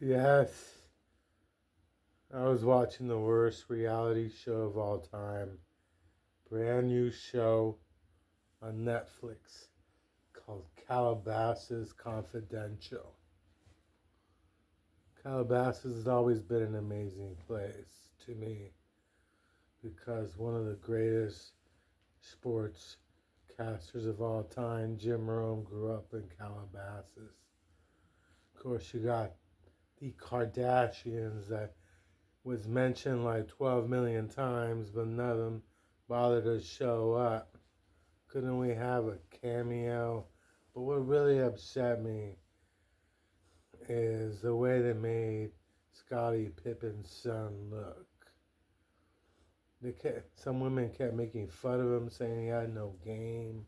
Yes, I was watching the worst reality show of all time. Brand new show on Netflix called Calabasas Confidential. Calabasas has always been an amazing place to me because one of the greatest sports casters of all time, Jim Rome, grew up in Calabasas. Of course, you got the Kardashians that was mentioned like 12 million times, but none of them bothered to show up. Couldn't we have a cameo? But what really upset me is the way they made Scottie Pippen's son look. Some women kept making fun of him, saying he had no game.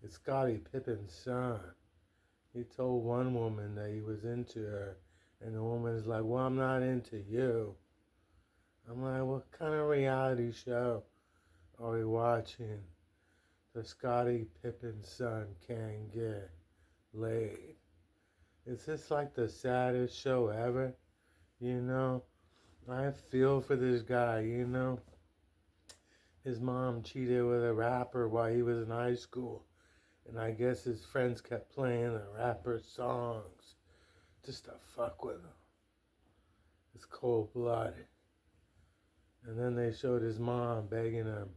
It's Scottie Pippen's son. He told one woman that he was into her, and the woman's like, "Well, I'm not into you." I'm like, what kind of reality show are we watching? The Scottie Pippen's son can't get laid. Is this like the saddest show ever? You know, I feel for this guy, you know. His mom cheated with a rapper while he was in high school. And I guess his friends kept playing the rapper's songs just to fuck with him. It's cold blooded. And then they showed his mom begging him,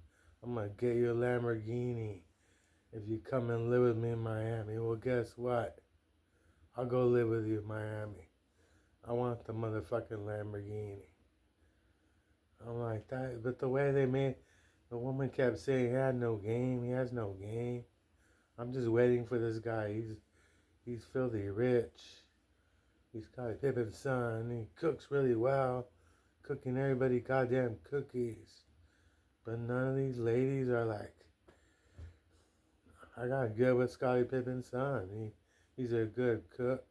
"I'm gonna get you a Lamborghini if you come and live with me in Miami." Well, guess what? I'll go live with you in Miami. I want the motherfucking Lamborghini. I'm like that, but the way they made the woman kept saying he had no game. He has no game. I'm just waiting for this guy. He's filthy rich. He's Scottie Pippen's son. He cooks really well, cooking everybody goddamn cookies. But none of these ladies are like, I got good with Scottie Pippen's son. He's a good cook.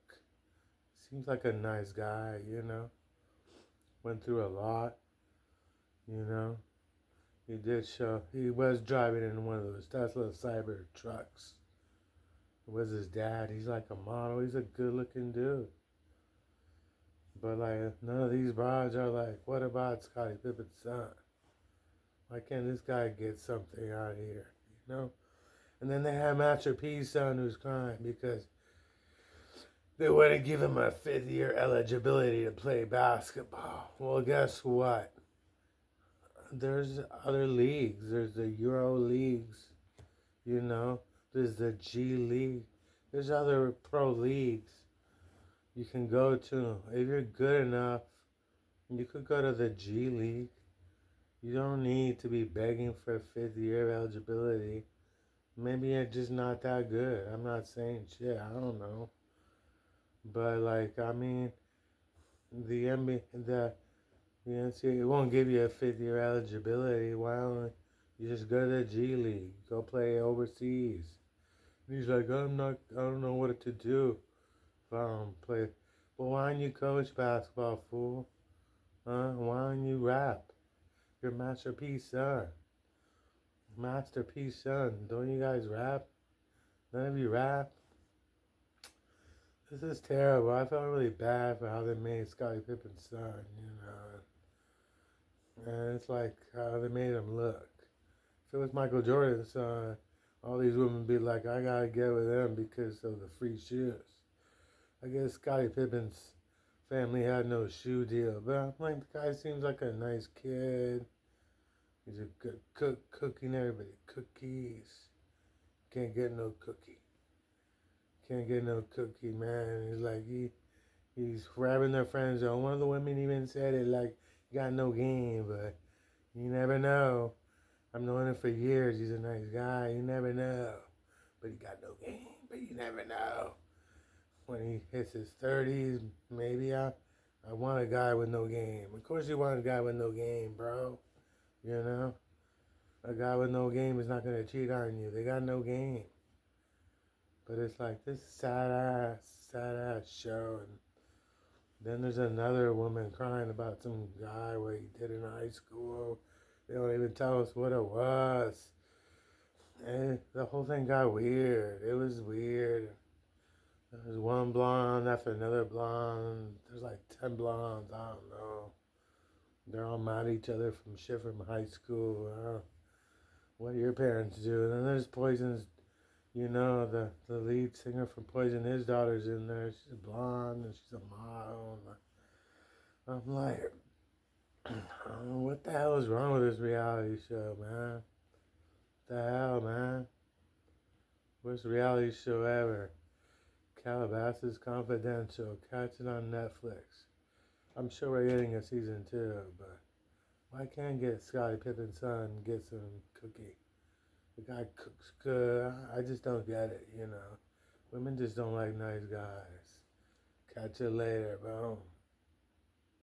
Seems like a nice guy, you know. Went through a lot, you know. He was driving in one of those Tesla Cyber trucks. It was his dad. He's like a model. He's a good looking dude. But like none of these brides are like, what about Scottie Pippen's son? Why can't this guy get something out of here? You know? And then they have Master P's son who's crying because they wouldn't give him a fifth year eligibility to play basketball. Well, guess what? There's other leagues. There's the Euro leagues, you know. There's the G League. There's other pro leagues you can go to. If you're good enough, you could go to the G League. You don't need to be begging for a fifth year of eligibility. Maybe you're just not that good. I'm not saying shit. I don't know. But like, I mean, the NBA, the NCAA won't give you a fifth year eligibility. Why don't you just go to the G League? Go play overseas. And he's like, I don't know what to do if I don't play. Well, why don't you coach basketball, fool? Huh? Why don't you rap? You're Master P's son. Master P's son. Don't you guys rap? None of you rap? This is terrible. I felt really bad for how they made Scottie Pippen's son, you know. And it's like how they made him look. If it was Michael Jordan's son, all these women would be like, I gotta get with him because of the free shoes. I guess Scottie Pippen's family had no shoe deal. But I'm like, the guy seems like a nice kid. He's a good cook, cooking everybody cookies. Can't get no cookie. Can't get no cookie, man. He's like, he's grabbing their friends on. One of the women even said it like, you got no game, but you never know. I've known him for years. He's a nice guy. You never know. But he got no game. But you never know. When he hits his 30s, maybe I want a guy with no game. Of course you want a guy with no game, bro. You know? A guy with no game is not going to cheat on you. They got no game. But it's like this sad ass show. And then there's another woman crying about some guy what he did in high school. They don't even tell us what it was. And the whole thing got weird. It was weird. There's one blonde after another blonde. There's like 10 blondes. I don't know. They're all mad at each other from shit from high school. What do your parents do? And then there's Poison's, the lead singer from Poison. His daughter's in there. She's blonde and she's a model. I'm like, what the hell is wrong with this reality show, man? What the hell, man? Worst reality show ever. Calabasas Confidential. Catch it on Netflix. I'm sure we're getting a season 2, but why can't get Scottie Pippen's son get some cookie? The guy cooks good. I just don't get it. Women just don't like nice guys. Catch you later, bro.